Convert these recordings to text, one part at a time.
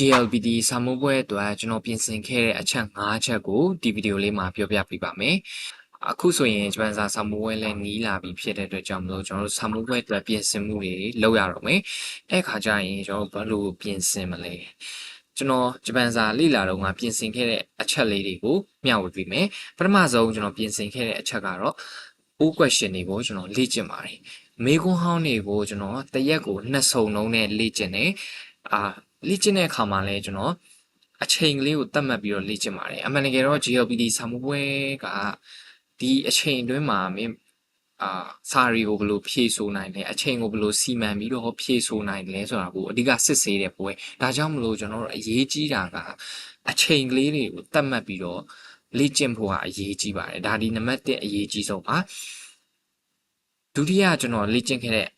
DLBD စာမိုးပွဲအတွက်ကျွန်တော်ပြင်ဆင်ခဲ့တဲ့အချက်၅ချက်ကိုဒီဗီဒီယိုလေးမှာပြောပြပေးပါမယ်။အခုဆိုရင်ဂျပန်စာမိုးပွဲလည်းနီးလာပြီဖြစ်တဲ့အတွက်ကြောင့်မလို့ကျွန်တော်တို့စာမိုးပွဲအတွက်ပြင်ဆင်မှုတွေလုပ်ရတော့မယ်။အဲ့ခါကျရင်ကျွန်တော်ဘယ်လိုပြင်ဆင်မလဲ။ကျွန်တော်ဂျပန်စာလေ့လာတော့ပြင်ဆင်ခဲ့တဲ့အချက်လေးတွေကိုမျှဝေပေးမယ်။ပထမဆုံးကျွန်တော်ပြင်ဆင်ခဲ့တဲ့အချက်ကတော့ all question တွေကိုကျွန်တော်လေ့ကျင့်ပါတယ်။မေးခွန်းဟောင်းတွေကိုကျွန်တော်တရက်ကို2စုံလုံးနဲ့လေ့ကျင့်တယ်။လေ့ကျင့်တဲ့အခါမှာလည်းကျွန်တော်အချိန်ကလေးကိုသတ်မှတ်ပြီးတော့လေ့ကျင့်ပါတယ်အမှန်တကယ်တော့ GLPD စာမိုးပွဲကဒီအချိန်အတွင်းမှာစာရီကိုဘယ်လိုဖြည့်ဆို့နိုင်လဲအချိန်ကိုဘယ်လိုစီမံပြီးတော့ဖြည့်ဆို့နိုင်လဲဆိုတာကိုအဓိကစစ်ဆေးတဲ့ပွဲဒါကြောင့်မလို့ကျွန်တော်တို့အရေးကြီးတာကအချိန်ကလေးတွေကိုသတ်မှတ်ပြီးတော့လေ့ကျင့်ဖို့ကအရေးကြီးပါတယ်ဒါဒီနံပါတ်1အရေးကြီးဆုံးပါဒုတိယကျွန်တော်လေ့ကျင့်ခဲ့တဲ့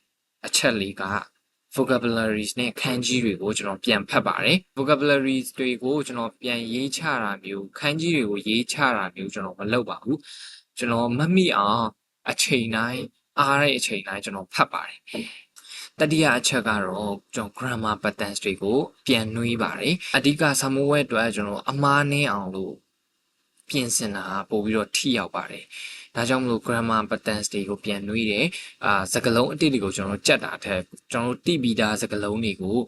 အချက်လေးကvocabularies နဲ့ခန်းကြီးတွေကိုကျွန်တော်ပြန်ဖတ်ပါတယ် vocabularies တွေကိုကျွန်တော်ပြန်ရေးချတာမျိုးခန်းကြီးတွေကိုရေးချတာမျိုးကျွန်တော်မလုပ်ပါဘူးကျွန်တော်မမိအောင်အချိန်တိုင်းအားတဲ့အချိန်တိုင်းကျွန်တော်ဖတ်ပါတယ်တတိယအချက်ကတော့ကျွန်တော် grammar patterns တွေကိုပြန်နှွေးပါတယ်အဓိကစာမိုးဝဲအတွက်ကျွန်တော်အမားနည်းအောင်လို့ပြင်ဆင်တာပို့ပြီးတော့ထိရောက်ပါတယ်ဒါကြောင့်မလို့ grammar patterns တွေကိုပြန်နှွေးတယ်စကားလုံးအတိတ်တွေကိုကျွန်တော်ကြက်တာထက်ကျွန်တော်တိပြီးသားစကားလုံးတွေကိ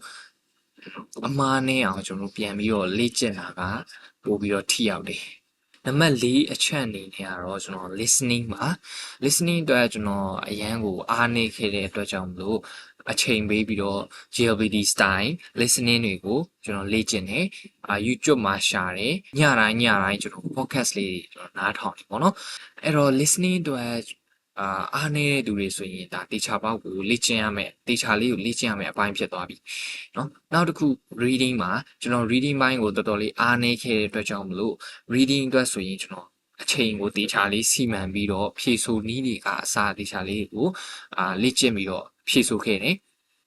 ုအမှားနဲ့အောင်ကျွန်တော်ပြန်ပြီးတော့လေ့ကျင့်တာကပို့ပြီးတော့ထိရောက်တယ်နံပါတ်4အချက်အနေနဲ့ကတော့ကျွန်တော် listening ပါ listening အတွက်ကျွန်တော်အရန်ကိုအားနေခဲ့တဲ့အတွက်ကြောင့်မလို့အချိန်ပေးပြီးတော့ GLPD style listening တွေကိုကျွန်တော်လေ့ကျင့်တယ်YouTube မှာရှာတယ်ညတိုင်းကျွန်တော် podcast လေးကျွန်တော်နားထောင်တယ်ပေါ့နော်အဲ့တော့ listening အတွက်အားနေတဲ့သူတွေဆိုရင်ဒါတေချာပေါက်ကိုလေ့ကျင့်ရမယ်တေချာလေးကိုလေ့ကျင့်ရမယ်အပိုင်းဖြစ်သွားပြီเนาะနောက်တစ်ခု reading မှာကျွန်တော် reading ပိုင်းကိုတော်တော်လေးအားနေခဲ့တဲ့အတွက်ကြောင့်မလို့ reading အတွက်ဆိုရင်ကျွန်တော်အချိန်ကိုတေချာလေးစီမံပြီးတော့ဖြည့်ဆို့နည်းတွေကအစားတေချာလေးကိုလေ့ကျင့်ပြီးတော့ဖြည့်ဆို့ခဲ့တယ်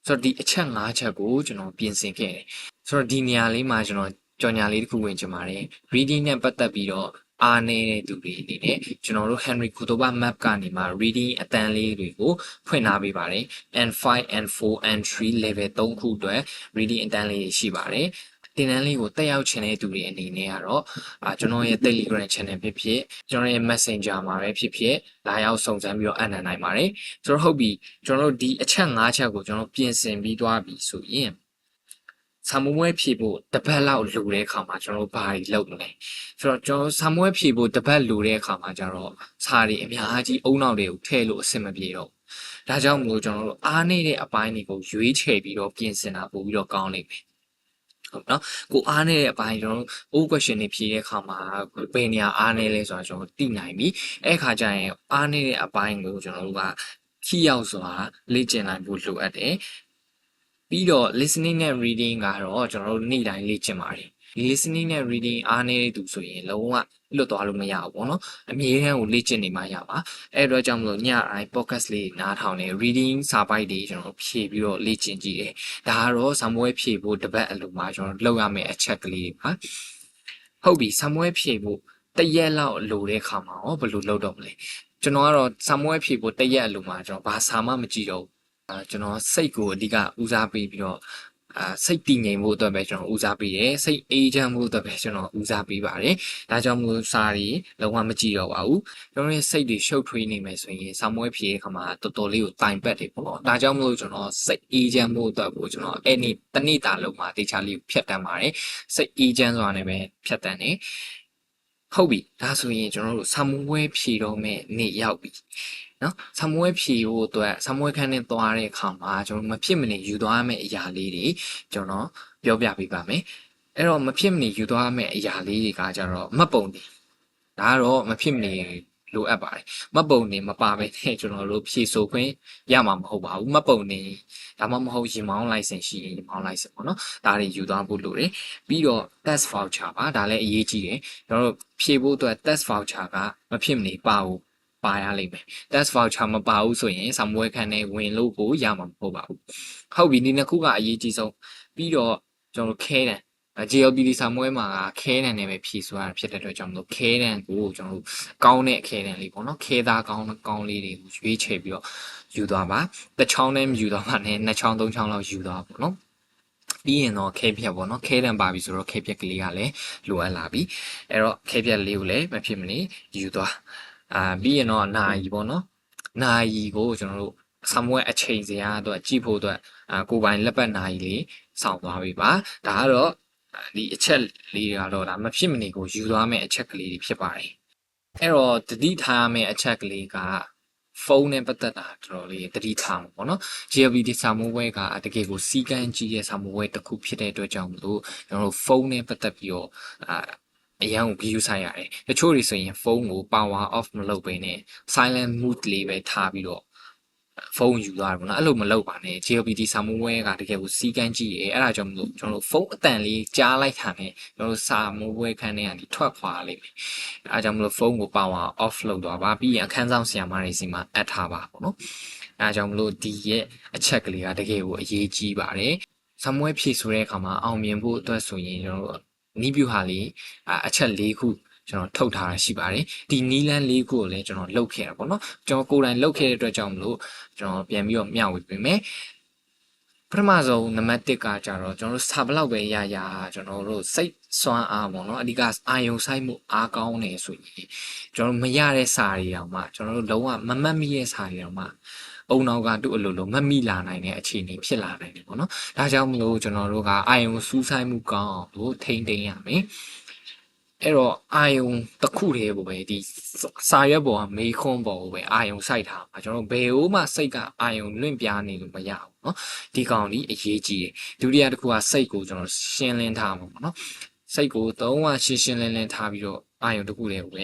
ဆိုတော့ဒီအချက်၅ချက်ကိုကျွန်တော်ပြင်ဆင်ခဲ့တယ်ဆိုတော့ဒီနေရာလေးမှာကျွန်တော်ကြော်ညာလေးတစ်ခုဝင်ချင်ပါတယ် reading နဲ့ပတ်သက်ပြီးတော့အားနေတဲ့သူတွေအနေနဲ့ကျွန်တော်တို့ Henry Kutoba map ကနေမှာ reading အတန်းလေးတွေကိုဖွင့်ထားပေးပါတယ် N5 N4 N3 level 3ခုအတွက် reading အတန်းလေးရှိပါတယ်တင်တန်းလေးကိုတက်ရောက်ချင်တဲ့သူတွေအနေနဲ့ကတော့ကျွန်တော်ရဲ့ Telegram channel ဖြစ်ဖြစ်ကျွန်တော်ရဲ့ Messenger မှာပဲဖြစ်ဖြစ်လာရောက်စုံစမ်းပြီးတော့အနံ့နိုင်ပါတယ်ဆိုတော့ဟုတ်ပြီကျွန်တော်တို့ဒီအချက်၅ချက်ကိုကျွန်တော်ပြင်ဆင်ပြီးသွားပြီဆိုရင်စာမိုးပွဲဖြည့်ဖို့တပတ်လောက်လိုတဲ့အခါမှာကျွန်တော်ဘာတွေလုပ်မလဲဆိုတော့ကျွန်တော်စာမိုးပွဲဖြည့်ဖို့တပတ်လိုတဲ့အခါမှာကျတော့စာတွေအများကြီးအုံနောက်တွေကိုထည့်လို့အဆင်မပြေတော့ဒါကြောင့်မို့ကျွန်တော်တို့အားနေတဲ့အပိုင်းတွေကိုရွေးချယ်ပြီးတော့ပြင်ဆင်တာပို့ပြီးတော့ကောင်းလိမ့်မယ်ဟုတ်နော်ကိုအားနေတဲ့အပိုင်းကျွန်တော်တို့ all question တွေဖြေတဲ့အခါမှာဘယ်နေရာအားနေလဲဆိုတာကျွန်တော်သိနိုင်ပြီအဲ့အခါကျရင်အားနေတဲ့အပိုင်းကိုကျွန်တော်တို့ကထိရောက်စွာလေ့ကျင့်နိုင်ဖို့လိုအပ်တယ်ပြီးတော့ listening နဲ့ reading ကတော့ကျွန်တော်တို့နေ့တိုင်းလေ့ကျင့်ပါတယ်ဒီ listening နဲ့ reading အားနေတဲ့သူဆိုရင်လုံးဝလွတ်သွားလို့မရဘူးပေါ့နော်အမြဲတမ်းကိုလေ့ကျင့်နေမှရပါအဲ့အတွက်ကြောင့်မလို့ညတိုင်း podcast လေးနားထောင်နေ reading စာပိုက်တွေကျွန်တော်ဖြည့်ပြီးတော့လေ့ကျင့်ကြည့်တယ်ဒါကတော့စာမွေးဖြည့်ဖို့တပတ်အလိုမှာကျွန်တော်လုပ်ရမယ့်အချက်ကလေးပါဟုတ်ပြီစာမွေးဖြည့်ဖို့တရက်လောက်လိုတဲ့ခါမှာဘယ်လိုလုပ်တော့မလဲကျွန်တော်ကတော့စာမွေးဖြည့်ဖို့တရက်အလိုမှာကျွန်တော်ဘာစာမှမကြည့်တော့ကျွန်တော်စိတ်ကိုအဓိကဦးစားပေးပြီးတော့စိတ်တည်ငြိမ်ဖို့အတွက်ပဲကျွန်တော်ဦးစားပေးတယ်စိတ်အေးချမ်းဖို့အတွက်ပဲကျွန်တော်ဦးစားပေးပါတယ်ဒါကြောင့်မို့စာရီလုံးဝမကြည့်တော့ပါဘူးကျွန်တော်ရဲ့စိတ်တွေရှုပ်ထွေးနေမယ်ဆိုရင်စာမွေးဖြည့်ခါမှာတော်တော်လေးကိုတိုင်ပတ်တယ်ပေါ့ဒါကြောင့်မို့ကျွန်တော်စိတ်အေးချမ်းဖို့အတွက်ကိုကျွန်တော်အဲ့ဒီတနေ့တာလုံးမှာတေချာလေးဖြတ်တန်းပါတယ်စိတ်အေးချမ်းစွာနဲ့ပဲဖြတ်တန်းတယ်ဟုတ်ပြီဒါဆိုရင်ကျွန်တော်တို့စာမွေးဖြည့်တော့မယ့်နေ့ရောက်ပြီနော်စာမွေးဖြည့်ဖို့အတွက်စာမွေးခန်းနဲ့သွားတဲ့အခါမှာကျွန်တော်မဖြစ်မနေယူသွားမယ့်အရာလေးတွေကျွန်တော်ပြောပြပေးပါမယ်အဲ့တော့မဖြစ်မနေယူသွားမယ့်အရာလေးတွေကကြတော့မှတ်ပုံတွေဒါကတော့မဖြစ်မနေလိုအပ်ပါတယ်မှတ်ပုံတွေမပါဘဲနဲ့ကျွန်တော်တို့ဖြည့်ဆိုခွင့်ရမှာမဟုတ်ပါဘူးမှတ်ပုံတွေဒါမှမဟုတ်ရင်မောင်းလိုင်စင်ရှိရင်ရင်မောင်းလိုင်စင်ပေါ့နော်ဒါတွေယူသွားဖို့လိုတယ်ပြီးတော့ test voucher ပါဒါလည်းအရေးကြီးတယ်ကျွန်တော်တို့ဖြည့်ဖို့အတွက် test voucher ကမဖြစ်မနေပါဘူးပါရလိမ့်မယ် test voucher မပါဘူးဆိုရင်စာမွေးခန်းနဲ့ဝင်လို့ကိုရမှာမဟုတ်ပါဘူးဟုတ်ပြီဒီနှစ်ခုကအရေးကြီးဆုံးပြီးတော့ကျွန်တော်တို့ခဲတန်GLPD စာမွေးမှာခဲတန်နဲ့ပဲဖြည့်ဆိုရတာဖြစ်တဲ့အတွက်ကြောင့်မလို့ခဲတန်ကိုကျွန်တော်တို့ကောင်းတဲ့ခဲတန်လေးပေါ့နော်ခဲသားကောင်းလေးတွေကိုရွေးချယ်ပြီးတော့ယူသွားပါတစ်ချောင်းနဲ့မယူသွားပါနဲ့နှစ်ချောင်းသုံးချောင်းလောက်ယူသွားပါပေါ့နော် ပြီးရင်တော့ခဲဖြတ်ပေါ့နော်ခဲတံပါပြီဆိုတော့ခဲဖြက်ကလေးကလည်းလိုအပ်လာပြီအဲ့တော့ခဲဖြက်လေးကိုလည်းမဖြစ်မနေယူသွားပြီးရင်တော့နာရီပေါ့နော်နာရီကိုကျွန်တော်တို့ဆောင်းဝဲအချိန်စရာအတွက်ကြည့်ဖို့အတွက်ကိုပိုင်လက်ပတ်နာရီလေးစောင့်သွားပြီပါဒါကတော့ဒီအချက်လေးတွေကတော့ဒါမဖြစ်မနေကိုယူသွားမယ့်အချက်ကလေးတွေဖြစ်ပါတယ်အဲ့တော့တတိထားရမယ့်အချက်ကလေးကဖုန်းနဲ့ပတ်သက်တာတော်တော်လေးတတိထားမှာပေါ့နော် GLBT စာမိုးပွဲကတကယ်ကိုစီကန်းကြီးရဲ့စာမိုးပွဲတစ်ခုဖြစ်တဲ့အတွက်ကြောင့်မလို့ကျွန်တော်တို့ဖုန်းနဲ့ပတ်သက်ပြီးတော့အရန်ကို view ဆိုင်ရတယ်တချို့တွေဆိုရင်ဖုန်းကို power off မလုပ်ဘဲနဲ့ silent mode လေးပဲထားပြီးတော့ဖုန်းယူသွားတယ်ပေါ့နော်အဲ့လိုမလုပ်ပါနဲ့ GLBT စာမိုးပွဲကတကယ်ကိုစီကန်းကြီးရဲ့အဲ့ဒါကြောင့်မလို့ကျွန်တော်တို့ဖုန်းအတန်လေးကြားလိုက်တာနဲ့ကျွန်တော်တို့စာမိုးပွဲခန်းထဲကနေထွက်ခွာလိမ့်မယ်အဲ့ဒါကြောင့်မလို့ဖုန်းကို power off လုပ်သွားပါပြီးရင်အခန်းဆောင်ဆရာမတွေစီမှာအပ်ထားပါပေါ့နော်အဲ့ဒါကြောင့်မလို့ဒီရဲ့အချက်ကလေးကတကယ်ကိုအရေးကြီးပါတယ်စာမိုးပွဲဖြည့်ဆိုတဲ့အခါမှာအောင်မြင်ဖို့အတွက်ဆိုရင်ကျွန်တော်တို့နီးပြူဟာလေးအချက်၄ခုကျွန်တော်ထုတ်ထားတာရှိပါတယ်ဒီနီလန်း၄ခုကိုလည်းကျွန်တော်လုတ်ခဲ့တာပေါ့နော်ကျွန်တော်ကိုယ်တိုင်လုတ်ခဲ့တဲ့အတွက်ကြောင့်မလို့ကျွန်တော်ပြန်ပြီးတော့မျှဝေပေးမယ်ပထမဆုံးနံပါတ်1ကကြတော့ကျွန်တော်တို့စာဘလောက်ပဲရကျွန်တော်တို့စိတ်စွမ်းအားပေါ့နော်အဓိကအာယုံဆိုင်မှုအားကောင်းနေဆိုရင်ကျွန်တော်တို့မရတဲ့စာတွေတောင်မှကျွန်တော်တို့လုံးဝမမှတ်မိတဲ့စာတွေတောင်မှအုံနောက်ကတူအလိုလိုမတ်မိလာနိုင်တဲ့အခြေအနေဖြစ်လာနိုင်တယ်ပေါ့နော်ဒါကြောင့်မလို့ကျွန်တော်တို့ကအာယုံစူးဆိုင်မှုကောင်းအောင်လို့ထိန်းသိမ်းရမယ်အဲ့တော့အာယုံတစ်ခုတည်းကိုပဲဒီစာရွက်ပေါ်ကမေးခွန်းပေါ်ကိုပဲအာယုံစိုက်ထားမှာကျွန်တော်ဘယ်ဦးမှစိတ်ကအာယုံလွင့်ပြားနေလို့မရဘူးเนาะဒီကောင်ဒီအရေးကြီးတယ်ဒုတိယတစ်ခုကစိတ်ကိုကျွန်တော်ရှင်းလင်းထားမှာပေါ့เนาะစိတ်ကိုသုံးဝရှင်းရှင်းလင်းလင်းထားပြီးတော့အာယုံတစ်ခုတည်းကိုပ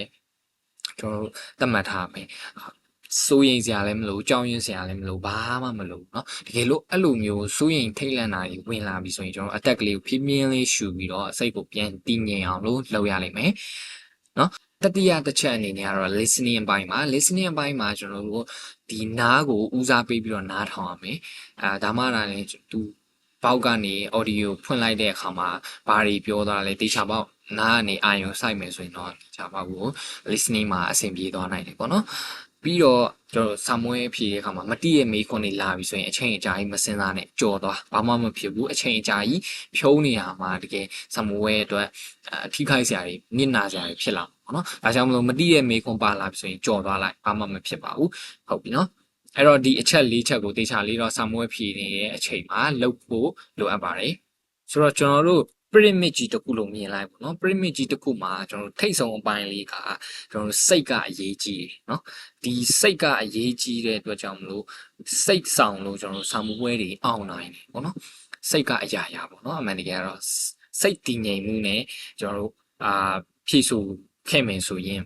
ဲကျွန်တော်သတ်မှတ်ထားမယ်စိုးရင်စရာလည်းမလိုကြောက်ရွံ့စရာလည်းမလိုဘာမှမလိုเนาะတကယ်လို့အဲ့လိုမျိုးစိုးရင်ထိတ်လန့်တာတွေဝင်လာပြီဆိုရင်ကျွန်တော်အတက်ကလေးကိုဖြည်းဖြည်းလေးရှူပြီးတော့စိတ်ကိုပြန်တည်ငြိမ်အောင်လုပ်ရလိမ့်မယ်เนาะတတိယတစ်ချက်အနေနဲ့ကတော့ listening အပိုင်းမှာ listening အပိုင်းမှာကျွန်တော်တို့ဒီနားကိုဦးစားပေးပြီးတော့နားထောင်ရမယ်ဒါမှလည်းသူပေါက်ကနေ audio ဖွင့်လိုက်တဲ့အခါမှာဘာတွေပြောသွားလဲတေချာပေါက်နားကနေအာရုံစိုက်မယ်ဆိုရင်တော့တေချာပေါက်ကို listening မှာအဆင်ပြေသွားနိုင်တယ်ပေါ့နော်ပြီးတော့ကျွန်တော်စာမွေးဖြေတဲ့အခါမှာမတိရဲ့မေးခွန်းတွေလာပြီဆိုရင်အချိန်အကြာကြီးမစင်စားနဲ့ကြော်သွားဘာမှမဖြစ်ဘူးအချိန်အကြာကြီးဖြုံးနေတာမှာတကယ်စာမွေးအတွက်ထိခိုက်စရာတွေနစ်နာစရာတွေဖြစ်လာပေါ့နော်ဒါကြောင့်မလို့မတိရဲ့မေးခွန်းပါလာပြီဆိုရင်ကြော်သွားလိုက်ဘာမှမဖြစ်ပါဘူးဟုတ်ပြီနော်အဲ့တော့ဒီအချက်၄ချက်ကိုတေချာလေးတော့စာမွေးဖြေနေတဲ့အချိန်မှာလုပ်ဖို့လိုအပ်ပါတယ်ဆိုတော့ကျွန်တော်တို့ pyramid ကြီးတစ်ခုလုံးမြင်လိုက်ပေါ့နော် pyramid ကြီးတစ်ခုမှာကျွန်တော်တို့ထိတ်ဆုံးအပိုင်းလေးကကျွန်တော်တို့စိတ်ကအရေးကြီးတယ်နော်ဒီစိတ်ကအရေးကြီးတဲ့အတွက်ကြောင့်မလို့စိတ်ဆောင်လို့ကျွန်တော်တို့စာမှုပွဲတွေအောင်နိုင်တယ်ပေါ့နော်စိတ်ကအရာရာပေါ့နော်အမှန်တကယ်ကတော့စိတ်တည်ငြိမ်မှုနဲ့ကျွန်တော်တို့ဖြည့်ဆို့ခဲ့မယ်ဆိုရင်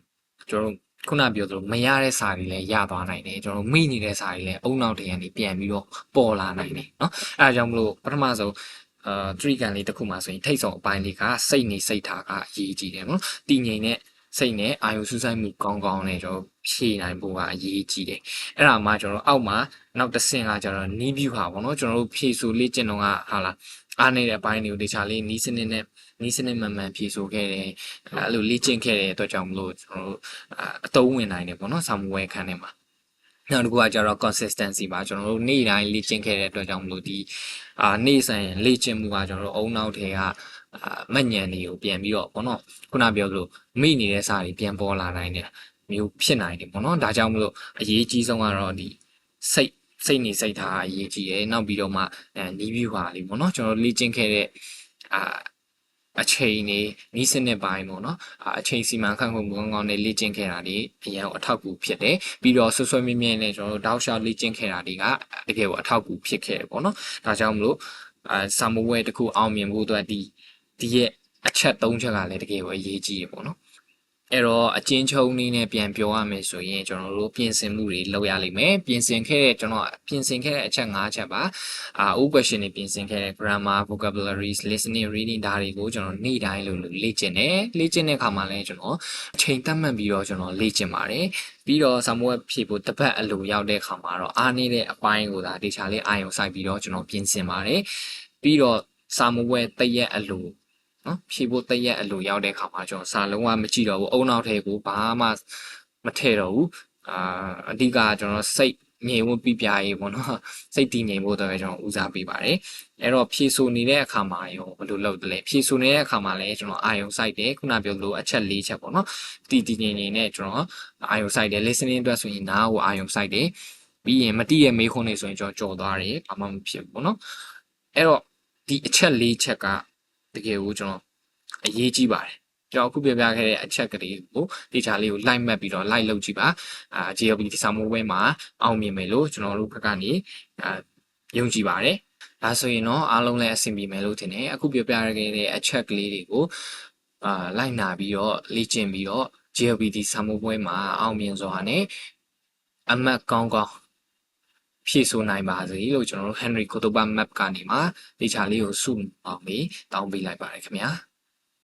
ကျွန်တော်တို့ခုနပြောသလိုမရတဲ့စာတွေလည်းရသွားနိုင်တယ်ကျွန်တော်တို့မိနေတဲ့စာတွေလည်းအုံနောက်တရံတွေပြန်ပြီးတော့ပေါ်လာနိုင်တယ်เนาะအဲဒါကြောင့်မလို့ပထမဆုံးtrigan လေးတစ်ခုမှာဆိုရင်ထိတ်ဆုံးအပိုင်းလေးကစိတ်နေစိတ်ထားကအရေးကြီးတယ်နော်တည်ငြိမ်တဲ့စိတ်နဲ့အာယုစူးစိုက်မှုကောင်းကောင်းနဲ့ကျွန်တော်ဖြည့်နိုင်ဖို့ကအရေးကြီးတယ်အဲ့ဒါမှကျွန်တော်အောက်မှာနောက်တစ်ဆင့်ကကျွန်တော်နီးဗျူဟာပေါ့နော်ကျွန်တော်တို့ဖြည့်ဆိုလေ့ကျင့်တော့ဟာလားအားနေတဲ့အပိုင်းတွေကိုတခြားလေးနီးစနစ်နဲ့နီးစနစ်မှန်မှန်ဖြည့်ဆိုခဲ့တယ်အဲ့လိုလေ့ကျင့်ခဲ့တဲ့အတွက်ကြောင့်မလို့ကျွန်တော်တို့အသုံးဝင်နိုင်တယ်ပေါ့နော်စာမွေးခန်းထဲမှာနောက်တစ်ခုကကျတော့ consistency ပါကျွန်တော်တို့နေ့တိုင်းလေ့ကျင့်ခဲ့တဲ့အတွက်ကြောင့်မလို့ဒီနေ့စဉ်လေ့ကျင့်မှုကကျွန်တော်တို့အုံနောက်ထဲကမညံတွေကိုပြန်ပြီးတော့ပေါ့နော်ခုနပြောလို့မိနေတဲ့စာတွေပြန်ပေါ်လာနိုင်တယ်မျိုးဖြစ်နိုင်တယ်ပေါ့နော်ဒါကြောင့်မလို့အရေးကြီးဆုံးကတော့ဒီစိတ်နေစိတ်ထားအရေးကြီးတယ်နောက်ပြီးတော့မှနီးဗျူဟာလေးပေါ့နော်ကျွန်တော်လေ့ကျင့်ခဲ့တဲ့အချိန်နေနီးစနစ်ပိုင်းပေါ့နော်အချိန်စီမံခန့်ခွဲမှုကောင်းကောင်းနဲ့လေ့ကျင့်ခဲ့တာတွေအရင်အထောက်အကူဖြစ်တယ်ပြီးတော့ဆွဆွဲမြဲမြဲနဲ့ကျွန်တော်တို့တောက်လျှောက်လေ့ကျင့်ခဲ့တာတွေကတကယ်ကိုအထောက်အကူဖြစ်ခဲ့တယ်ပေါ့နော်ဒါကြောင့်မလို့စာမွေးတစ်ခုအောင်မြင်ဖို့အတွက်ဒီရဲ့အချက်၃ချက်ကလည်းတကယ်ကိုအရေးကြီးတယ်ပေါ့နော်အဲ့တော့အချင်းချုံနည်းနဲ့ပြန်ပြောရမယ်ဆိုရင်ကျွန်တော်တို့ပြင်ဆင်မှုတွေလုပ်ရလိမ့်မယ်ပြင်ဆင်ခဲ့တဲ့အချက်၅ချက်ပါဥပquestion တွေပြင်ဆင်ခဲ့တဲ့ grammar vocabularies listening reading ဒါတွေကိုကျွန်တော်နေ့တိုင်းလို့လေ့ကျင့်တယ်လေ့ကျင့်တဲ့အခါမှာလည်းကျွန်တော်အချိန်သတ်မှတ်ပြီးတော့ကျွန်တော်လေ့ကျင့်ပါတယ်ပြီးတော့စာမွေးဖြည့်ဖို့တစ်ပတ်အလိုရောက်တဲ့အခါမှာတော့အားနေတဲ့အပိုင်းကိုဒါတေချာလေးအာရုံစိုက်ပြီးတော့ကျွန်တော်ပြင်ဆင်ပါတယ်ပြီးတော့စာမွေးတရက်အလိုနော်ဖြည့်ဖို့တရက်အလိုရောက်တဲ့အခါမှာကျွန်တော်စာလုံးဝမကြည့်တော့ဘူးအုံနောက်ထဲကိုဘာမှမထည့်တော့ဘူးအဓိကကျွန်တော်စိတ် ငြိမ်ဝတ်ပြပြရေးပေါ့နော်စိတ်တည်ငြိမ်ဖို့တော့ကျွန်တော်ဦးစားပေးပါတယ်အဲ့တော့ဖြည့်ဆို့နေတဲ့အခါမှာရောဘယ်လိုလုပ်တယ်လဲဖြည့်ဆို့နေတဲ့အခါမှာလည်းကျွန်တော်အာယုံစိုက်တယ်ခုနပြောလို့အချက်၄ချက်ပေါ့နော်တည်တည်ငြိမ်ငြိမ်နဲ့ကျွန်တော်အာယုံစိုက်တယ် listening အတွက်ဆိုရင်နားကိုအာယုံစိုက်တယ်ပြီးရင်မတိရဲ့မေးခွန်းတွေဆိုရင်ကျွန်တော်ကြော်သွားတယ်ဘာမှမဖြစ်ဘူးပေါ့နော်အဲ့တော့ဒီအချက်၄ချက်ကတကယ်ကိုကျွန်တော်အရေးကြီးပါတယ်ကျွန်တော်အခုပြပြခဲ့တဲ့အချက်ကလေးကိုတေချာလေးကိုလိုက်မှတ်ပြီးတော့ like လုပ်ကြည့်ပါGLB ဒီစာမိုးပွဲမှာအောင်မြင်မယ်လို့ကျွန်တော်တို့ဘက်ကနေယုံကြည်ပါတယ်ဒါဆိုရင်တော့အားလုံးလည်းအဆင်ပြေမယ်လို့ထင်တယ်အခုပြပြခဲ့တဲ့အချက်ကလေးတွေကိုလိုက်နာပြီးတော့လေ့ကျင့်ပြီးတော့ GLB ဒီစာမိုးပွဲမှာအောင်မြင်စွာနဲ့အမှတ်ကောင်းကောင်းဖြည့်ဆို့နိုင်ပါစေလို့ကျွန်တော်တို့ Henry Kotoba Map ကနေမှာတေချာလေးကိုစုအောင်ပြီးတောင်းပေးလိုက်ပါတယ်ခင်ဗျာ